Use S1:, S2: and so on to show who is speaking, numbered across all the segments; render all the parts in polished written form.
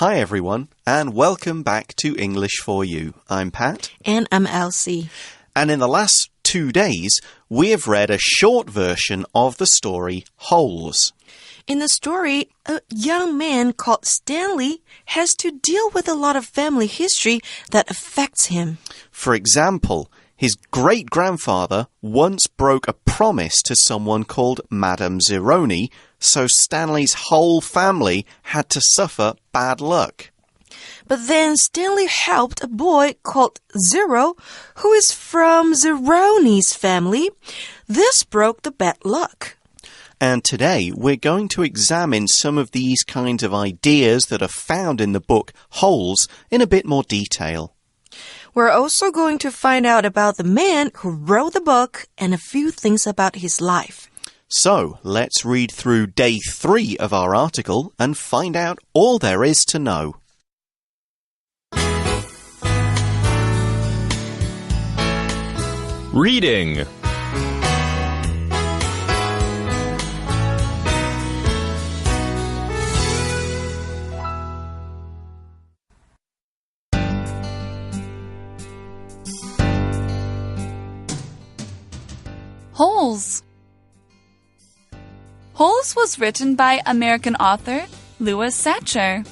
S1: Hi everyone, and welcome back to English for You. I'm Pat.
S2: And I'm Elsie.
S1: And in the last 2 days, we have read a short version of the story Holes.
S2: In the story, a young man called Stanley has to deal with a lot of family history that affects him.
S1: For example, his great-grandfather once broke a promise to someone called Madame Zeroni, so Stanley's whole family had to suffer bad luck.
S2: But then Stanley helped a boy called Zero, who is from Zeroni's family. This broke the bad luck.
S1: And today we're going to examine some of these kinds of ideas that are found in the book Holes in a bit more detail.
S2: We're also going to find out about the man who wrote the book and a few things about his life.
S1: So, let's read through day 3 of our article and find out all there is to know.
S3: Reading.
S4: Holes. Holes was written by American author Louis Sachar.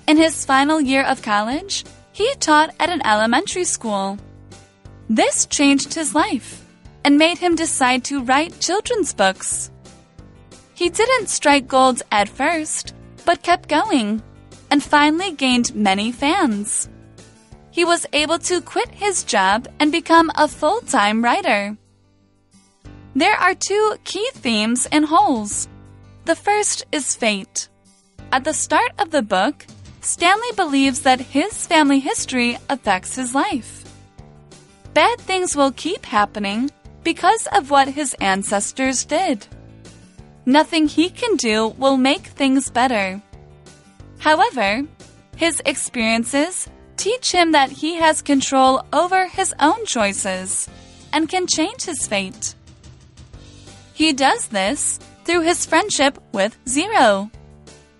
S4: In his final year of college, he taught at an elementary school. This changed his life and made him decide to write children's books. He didn't strike gold at first, but kept going and finally gained many fans. He was able to quit his job and become a full-time writer. There are 2 key themes in Holes. The first is fate. At the start of the book, Stanley believes that his family history affects his life. Bad things will keep happening because of what his ancestors did. Nothing he can do will make things better. However, his experiences teach him that he has control over his own choices and can change his fate. He does this through his friendship with Zero.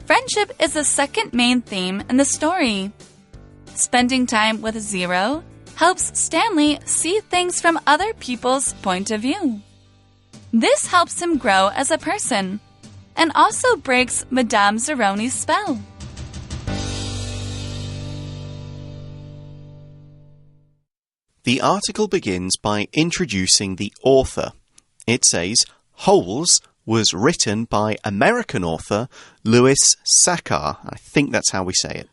S4: Friendship is the second main theme in the story. Spending time with Zero helps Stanley see things from other people's point of view. This helps him grow as a person and also breaks Madame Zeroni's spell.
S1: The article begins by introducing the author. It says, Holes was written by American author Louis Sachar. I think that's how we say it.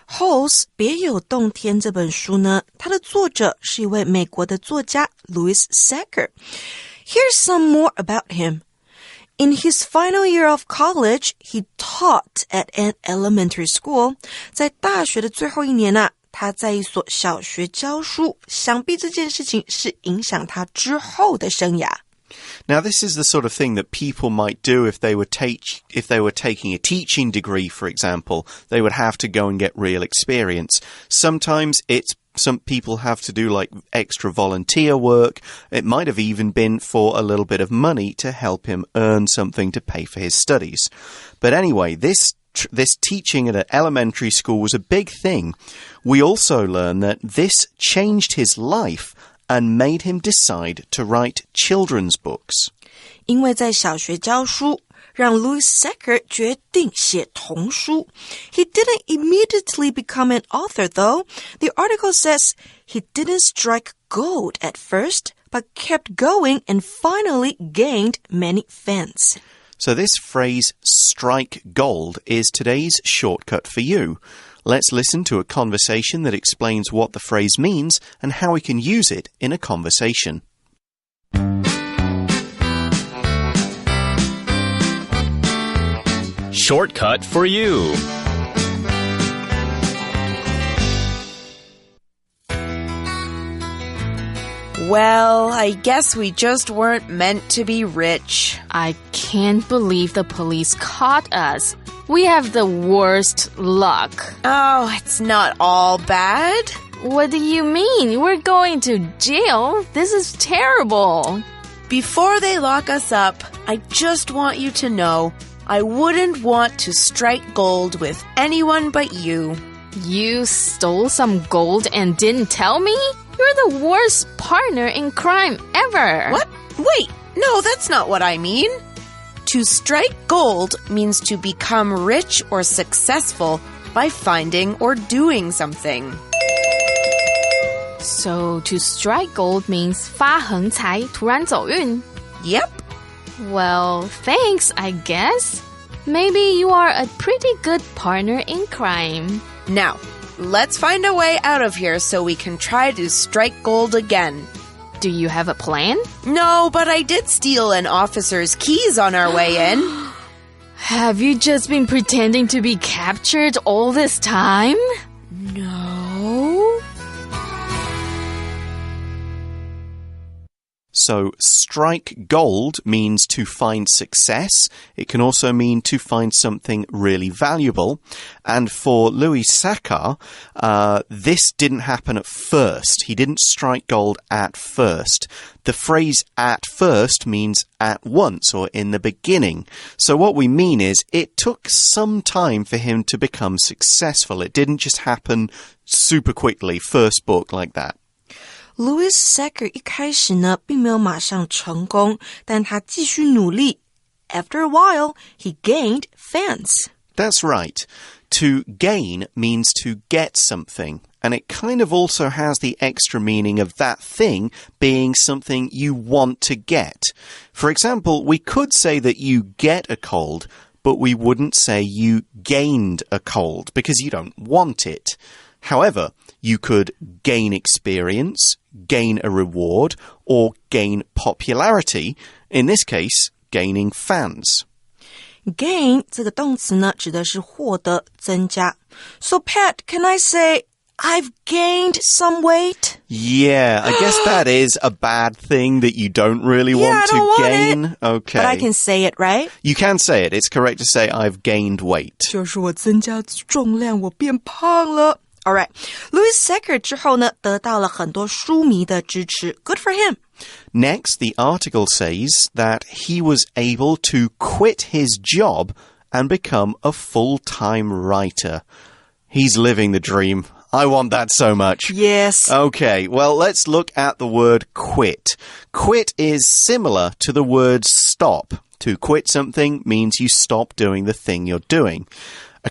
S2: Holes 别有洞天这本书呢，它的作者是一位美国的作家 Louis Sachar. Here's some more about him. In his final year of college, he taught at an elementary school. 在大学的最后一年啊，他在一所小学教书，想必这件事情是影响他之后的生涯。
S1: Now, this is the sort of thing that people might do if they were taking a teaching degree, for example. They would have to go and get real experience. Sometimes some people have to do like extra volunteer work. It might have even been for a little bit of money to help him earn something to pay for his studies. But anyway, this teaching at an elementary school was a big thing. We also learn that this changed his life and made him decide to write children's books.
S2: 因为在小学教书，让 Louis Sachar 决定写童书。He didn't immediately become an author, though. The article says he didn't strike gold at first, but kept going and finally gained many fans.
S1: So this phrase, strike gold, is today's shortcut for you. Let's listen to a conversation that explains what the phrase means and how we can use it in a conversation.
S3: Shortcut for you.
S5: Well, I guess we just weren't meant to be rich.
S6: I can't believe the police caught us. We have the worst luck.
S5: Oh, it's not all bad.
S6: What do you mean? We're going to jail? This is terrible.
S5: Before they lock us up, I just want you to know I wouldn't want to strike gold with anyone but you.
S6: You stole some gold and didn't tell me? You're the worst partner in crime ever.
S5: What? Wait, no, that's not what I mean. To strike gold means to become rich or successful by finding or doing something.
S6: So to strike gold means 发横财,突然走运.
S5: Yep.
S6: Well, thanks, I guess. Maybe you are a pretty good partner in crime.
S5: Now, let's find a way out of here so we can try to strike gold again.
S6: Do you have a plan?
S5: No, but I did steal an officer's keys on our way in.
S6: Have you just been pretending to be captured all this time?
S5: No.
S1: So, strike gold means to find success. It can also mean to find something really valuable. And for Louis Sachar, this didn't happen at first. He didn't strike gold at first. The phrase at first means at once or in the beginning. So what we mean is it took some time for him to become successful. It didn't just happen super quickly, first book like that.Louis
S2: Sachar 一开始呢并没有马上成功，但他继续努力。After a while, he gained fans.
S1: That's right. To gain means to get something, and it kind of also has the extra meaning of that thing being something you want to get. For example, we could say that you get a cold, but we wouldn't say you gained a cold because you don't want it. However, you could gain experience, gain a reward, or gain popularity. In this case, gaining fans.
S2: Gain 这个动词呢，指的是获得、增加。So, Pat, can I say, I've gained some weight?
S1: Yeah, I guess that is a bad thing that you don't really want to gain. Okay.
S2: But I can say it, right?
S1: You can say it. It's correct to say I've gained weight.
S2: 就是我增加重量，我变胖了。Alright, Louis Sachar 之后呢，得到了很多书迷的支持。Good for him.
S1: Next, the article says that he was able to quit his job and become a full-time writer. He's living the dream. I want that so much.
S2: Yes.
S1: Okay, well, let's look at the word quit. Quit is similar to the word stop. To quit something means you stop doing the thing you're doing.A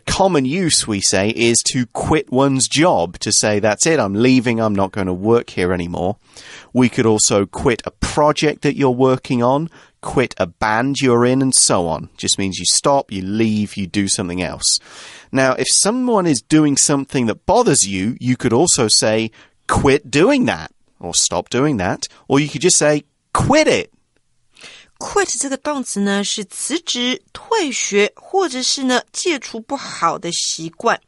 S1: common use, we say, is to quit one's job, to say, that's it, I'm leaving, I'm not going to work here anymore. We could also quit a project that you're working on, quit a band you're in, and so on. Just means you stop, you leave, you do something else. Now, if someone is doing something that bothers you, you could also say, quit doing that, or stop doing that, or you could just say, quit it.Quit
S2: 这个动词呢是辞职、退学，或者是呢戒除不好的习惯。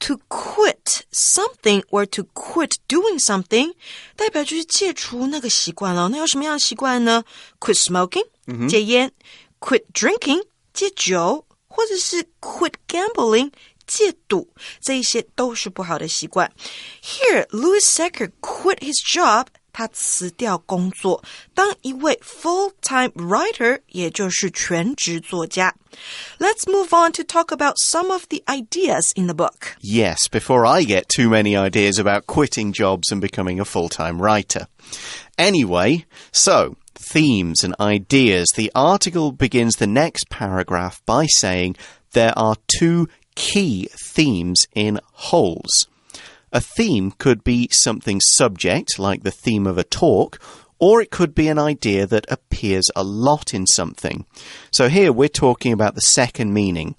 S2: To quit something or to quit doing something 代表就是戒除那个习惯了。那有什么样的习惯呢？ Quit smoking, 戒烟 Quit drinking, 戒酒，或者是 quit gambling, 戒赌，这一些都是不好的习惯。Here, Louis Sachar quit his job.他辞掉工作，当一位 full-time writer， 也就是全职作家。Let's move on to talk about some of the ideas in the book.
S1: Yes, before I get too many ideas about quitting jobs and becoming a full-time writer. Anyway, so, themes and ideas. The article begins the next paragraph by saying there are two key themes in wholes.A theme could be something subject, like the theme of a talk, or it could be an idea that appears a lot in something. So here we're talking about the second meaning.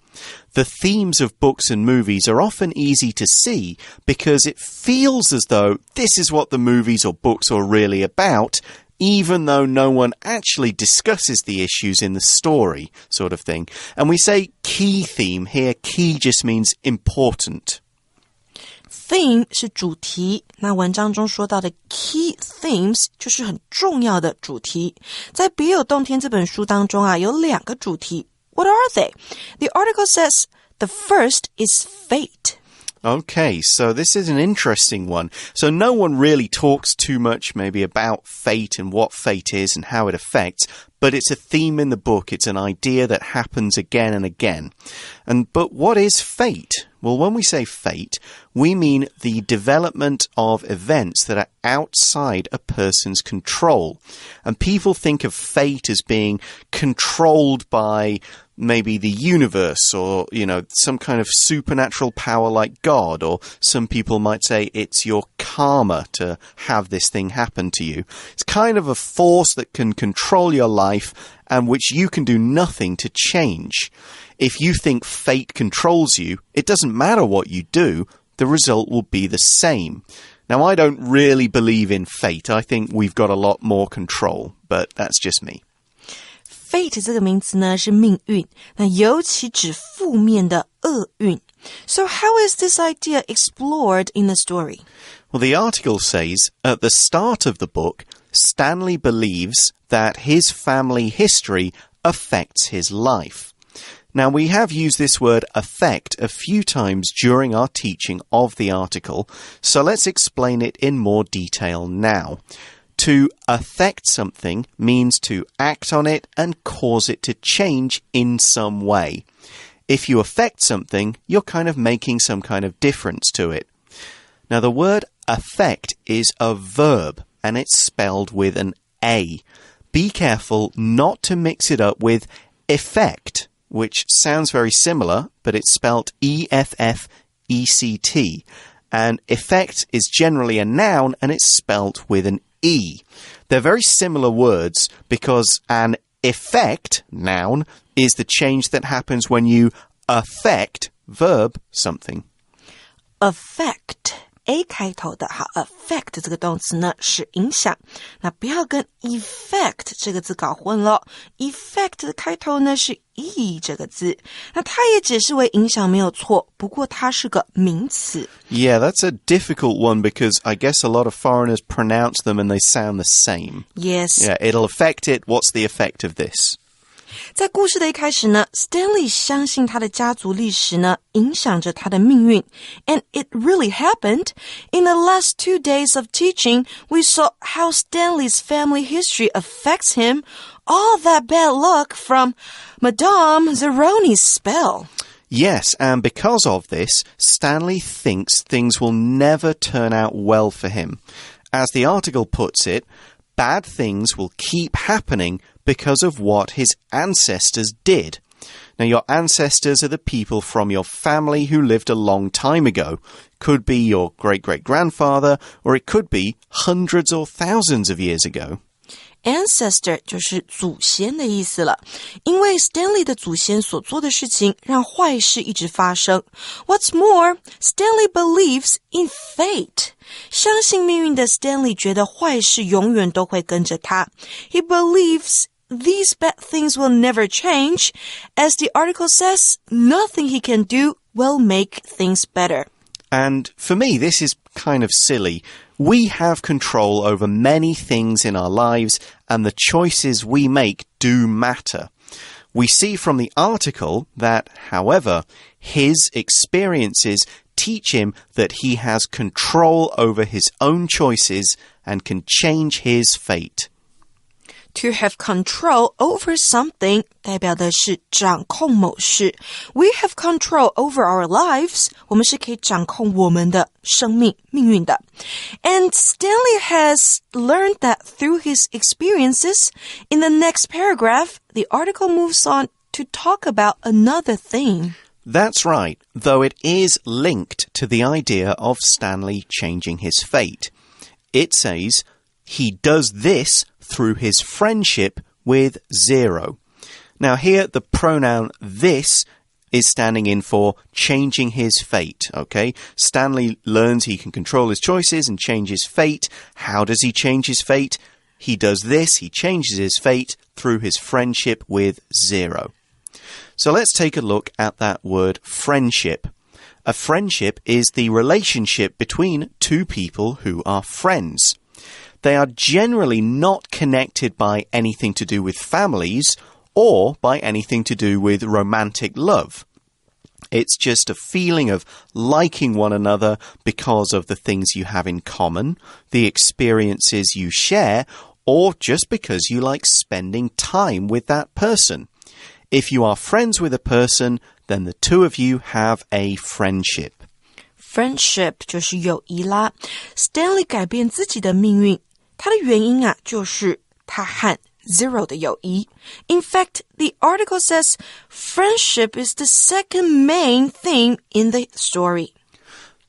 S1: The themes of books and movies are often easy to see because it feels as though this is what the movies or books are really about, even though no one actually discusses the issues in the story, sort of thing. And we say key theme here. Key just means important.Theme
S2: 是主题，那文章中说到的 key themes 就是很重要的主题。在别有洞天这本书当中啊，有两个主题。What are they? The article says the first is fate.
S1: Okay, so this is an interesting one. So no one really talks too much maybe about fate and what fate is and how it affects, but it's a theme in the book. It's an idea that happens again and again. But what is fate? Well, when we say fate, we mean the development of events that are outside a person's control. And people think of fate as being controlled by maybe the universe or, some kind of supernatural power like God, or some people might say it's your karma to have this thing happen to you. It's kind of a force that can control your life and which you can do nothing to change. If you think fate controls you, it doesn't matter what you do, the result will be the same. Now, I don't really believe in fate. I think we've got a lot more control, but that's just me.Fate
S2: 这个名词呢是命运，那尤其指负面的厄运。So how is this idea explored in the story?
S1: Well, the article says, at the start of the book, Stanley believes that his family history affects his life. Now, we have used this word affect a few times during our teaching of the article, so let's explain it in more detail now.To affect something means to act on it and cause it to change in some way. If you affect something, you're kind of making some kind of difference to it. Now, the word affect is a verb, and it's spelled with an A. Be careful not to mix it up with effect, which sounds very similar, but it's spelled E-F-F-E-C-T. And effect is generally a noun, and it's spelled with an E. They're very similar words because an effect, noun, is the change that happens when you affect, verb, something.
S2: Affect, A 开头的，好 affect 这个动词呢是影响，那不要跟 effect 这个字搞混了。effect 的开头呢是 E 这个字，那它也解释为影响没有错，不过它是个名词。
S1: Yeah, that's a difficult one because I guess a lot of foreigners pronounce them and they sound the same.
S2: Yes.
S1: Yeah, it'll affect it. What's the effect of this?
S2: 在故事的一开始呢 Stanley 相信他的家族历史呢影响着他的命运 And it really happened. In the last 2 days of teaching, we saw how Stanley's family history affects him. All that bad luck from Madame Zeroni's spell.
S1: Yes, and because of this, Stanley thinks things will never turn out well for him. As the article puts it, bad things will keep happening because of what his ancestors did. Now, your ancestors are the people from your family who lived a long time ago. Could be your great-great-grandfather, or it could be hundreds or thousands of years ago.
S2: Ancestor 就是祖先的意思了，因为 Stanley 的祖先所做的事情让坏事一直发生。What's more, Stanley believes in fate. 相信命运的 Stanley 觉得坏事永远都会跟着他。He believes these bad things will never change. As the article says, nothing he can do will make things better.
S1: And for me, this is kind of silly. We have control over many things in our lives, and the choices we make do matter. We see from the article that, however, his experiences teach him that he has control over his own choices and can change his fate.
S2: To have control over something 代表的是掌控某事。We have control over our lives. 我们是可以掌控我们的生命、命运的。And Stanley has learned that through his experiences. In the next paragraph, the article moves on to talk about another thing.
S1: That's right, though it is linked to the idea of Stanley changing his fate. It says, he does this through his friendship with Zero. Now here, the pronoun this is standing in for changing his fate, okay? Stanley learns he can control his choices and change his fate. How does he change his fate? He does this, he changes his fate through his friendship with Zero. So let's take a look at that word friendship. A friendship is the relationship between two people who are friends. They are generally not connected by anything to do with families or by anything to do with romantic love. It's just a feeling of liking one another because of the things you have in common, the experiences you share, or just because you like spending time with that person. If you are friends with a person, then the two of you have a friendship.
S2: Friendship 就是友谊啦。Stanley 改变自己的命运，他的原因就是他和 Zero 的友谊。In fact, the article says friendship is the second main theme in the story.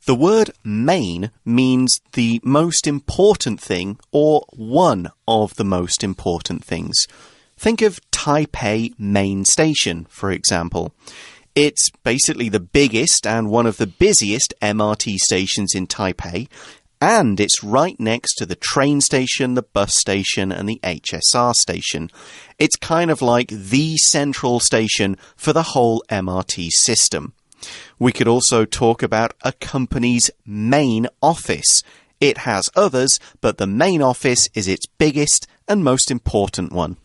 S1: The word main means the most important thing or one of the most important things. Think of Taipei Main Station, for example. It's basically the biggest and one of the busiest MRT stations in Taipei, and it's right next to the train station, the bus station, and the HSR station. It's kind of like the central station for the whole MRT system. We could also talk about a company's main office. It has others, but the main office is its biggest and most important one.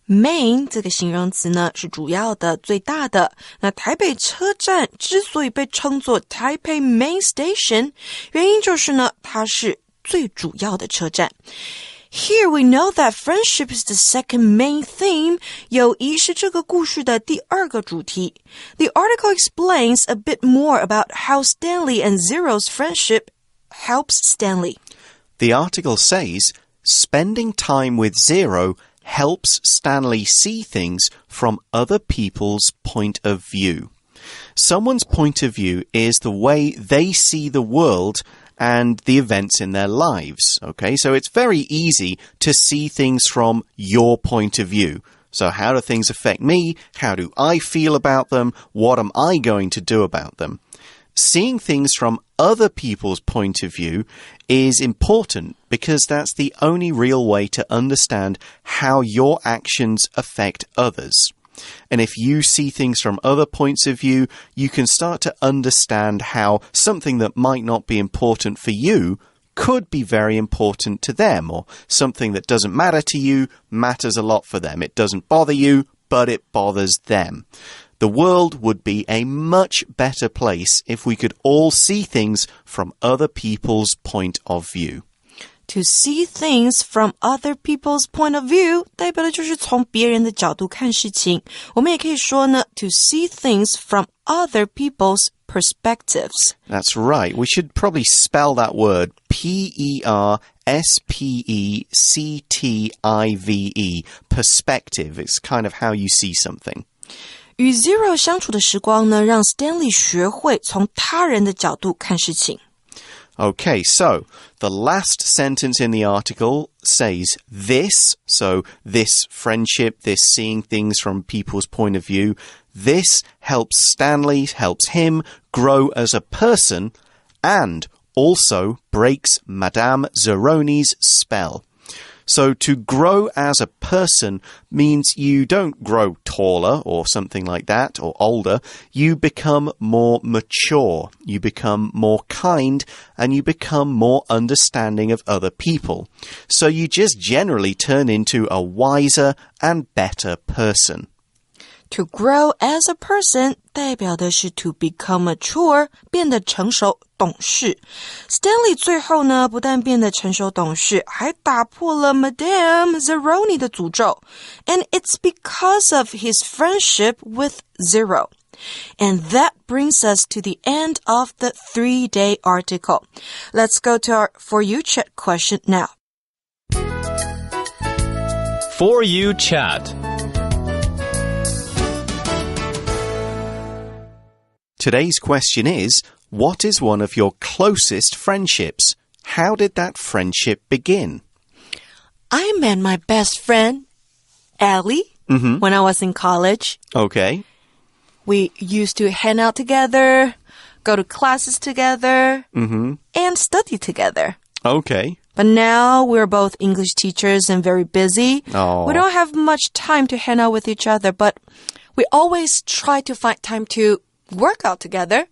S2: Main 这个形容词呢是主要的、最大的。那台北车站之所以被称作 Taipei Main Station， 原因就是呢，它是最主要的车站。Here we know that friendship is the second main theme. 友谊是这个故事的第二个主题。The article explains a bit more about how Stanley and Zero's friendship helps Stanley.
S1: The article says, spending time with Zero helps Stanley see things from other people's point of view. Someone's point of view is the way they see the world and the events in their lives. Okay, so it's very easy to see things from your point of view. So how do things affect me? How do I feel about them? What am I going to do about them? Seeing things from other people's point of view is important because that's the only real way to understand how your actions affect others. And if you see things from other points of view, you can start to understand how something that might not be important for you could be very important to them, or something that doesn't matter to you matters a lot for them. It doesn't bother you, but it bothers them. The world would be a much better place if we could all see things from other people's point of view.
S2: To see things from other people's point of view 代表的就是从别人的角度看事情。我们也可以说呢 to see things from other people's perspectives.
S1: That's right. We should probably spell that word Perspective. Perspective. It's kind of how you see something.
S2: 与 Zero 相处的时光呢，让 Stanley 学会从他人的角度看事情。
S1: Okay, so the last sentence in the article says this, so this friendship, this seeing things from people's point of view, this helps Stanley, helps him grow as a person and also breaks Madame Zeroni's spell. So to grow as a person means you don't grow taller or something like that or older. You become more mature, you become more kind, and you become more understanding of other people. So you just generally turn into a wiser and better person.
S2: To grow as a person 代表的是 to become mature 变得成熟懂事。Stanley 最后呢不但变得成熟懂事，还打破了 Madame Zeroni 的诅咒。And it's because of his friendship with Zero. And that brings us to the end of the 3-day article. Let's go to our For You Chat question now.
S3: For You Chat.
S1: Today's question is, what is one of your closest friendships? How did that friendship begin?
S2: I met my best friend, Allie, when I was in college.
S1: Okay.
S2: We used to hang out together, go to classes together, and study together.
S1: Okay.
S2: But now we're both English teachers and very busy.
S1: Oh.
S2: We don't have much time to hang out with each other, but we always try to find time to work out together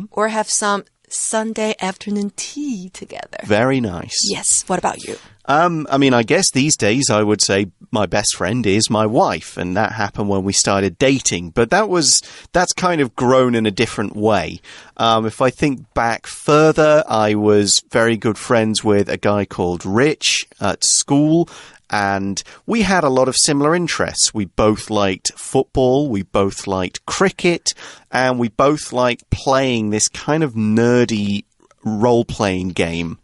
S2: or have some Sunday afternoon tea together.
S1: Very nice.
S2: Yes. What about you?
S1: I guess these days I would say my best friend is my wife, and that happened when we started dating. But that's kind of grown in a different way. If I think back further, I was very good friends with a guy called Rich at school, and we had a lot of similar interests. We both liked football, we both liked cricket, and we both liked playing this kind of nerdy role-playing game.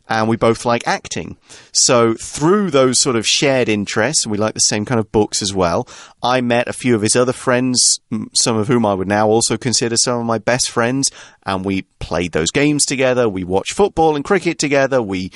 S1: And we both like acting. So through those sort of shared interests, and we like the same kind of books as well, I met a few of his other friends, some of whom I would now also consider some of my best friends, and we played those games together. We watched football and cricket together. We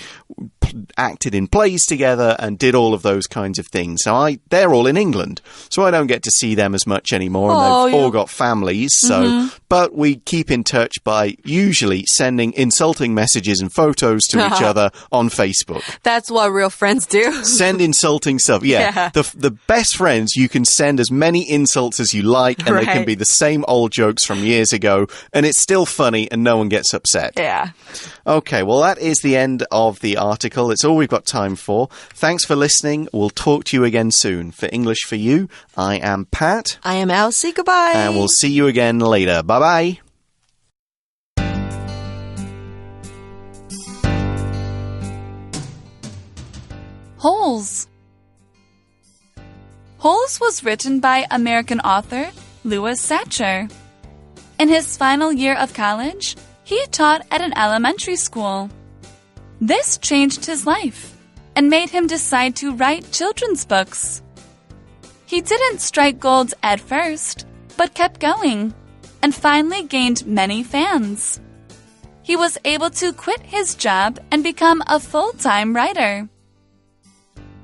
S1: acted in plays together and did all of those kinds of things. Now, they're all in England, so I don't get to see them as much anymore, and they've all got families. So, but we keep in touch by usually sending insulting messages and photos to each other on Facebook.
S2: That's what real friends do.
S1: Send insulting stuff. Yeah. The best friends, you can send as many insults as you like, and they can be the same old jokes from years ago, and it's still funny and no one gets upset.
S2: Yeah.
S1: Okay, well, that is the end of the article. It's all we've got time for. Thanks for listening. We'll talk to you again soon. For English for You, I am Pat.
S2: I am Elsie. Goodbye.
S1: And we'll see you again later. Bye-bye.
S4: Holes. Holes was written by American author Louis Satcher. In his final year of college, he taught at an elementary school. This changed his life and made him decide to write children's books. He didn't strike gold at first, but kept going and finally gained many fans. He was able to quit his job and become a full-time writer.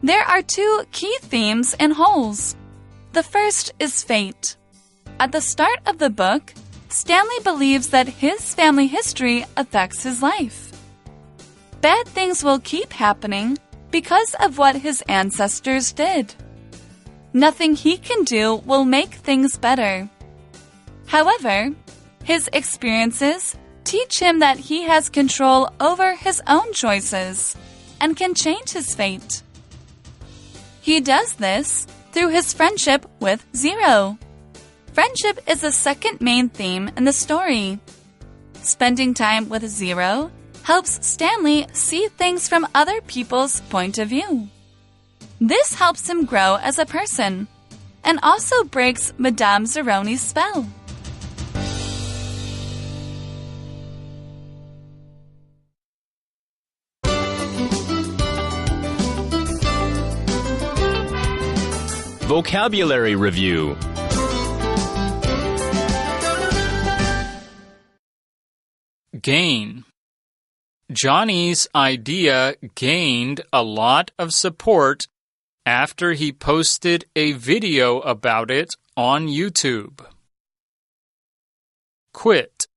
S4: There are two key themes in Holes. The first is fate. At the start of the book, Stanley believes that his family history affects his life. Bad things will keep happening because of what his ancestors did. Nothing he can do will make things better. However, his experiences teach him that he has control over his own choices and can change his fate. He does this through his friendship with Zero. Friendship is the second main theme in the story. Spending time with Zero helps Stanley see things from other people's point of view. This helps him grow as a person and also breaks Madame Zeroni's spell.
S3: Vocabulary Review.
S7: Gain. Johnny's idea gained a lot of support after he posted a video about it on YouTube. Quit.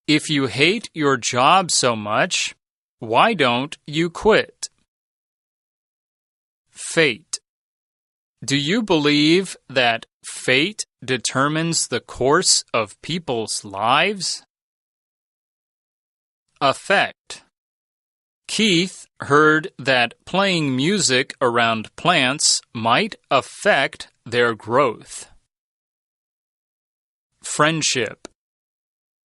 S7: If you hate your job so much, why don't you quit? Fate. Do you believe that fate determines the course of people's lives? Effect. Keith heard that playing music around plants might affect their growth. Friendship.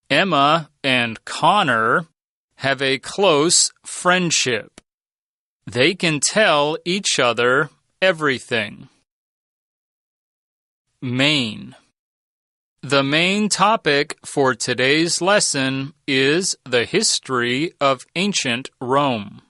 S7: Emma and Connor have a close friendship. They can tell each other everything. Main. The main topic for today's lesson is the history of ancient Rome.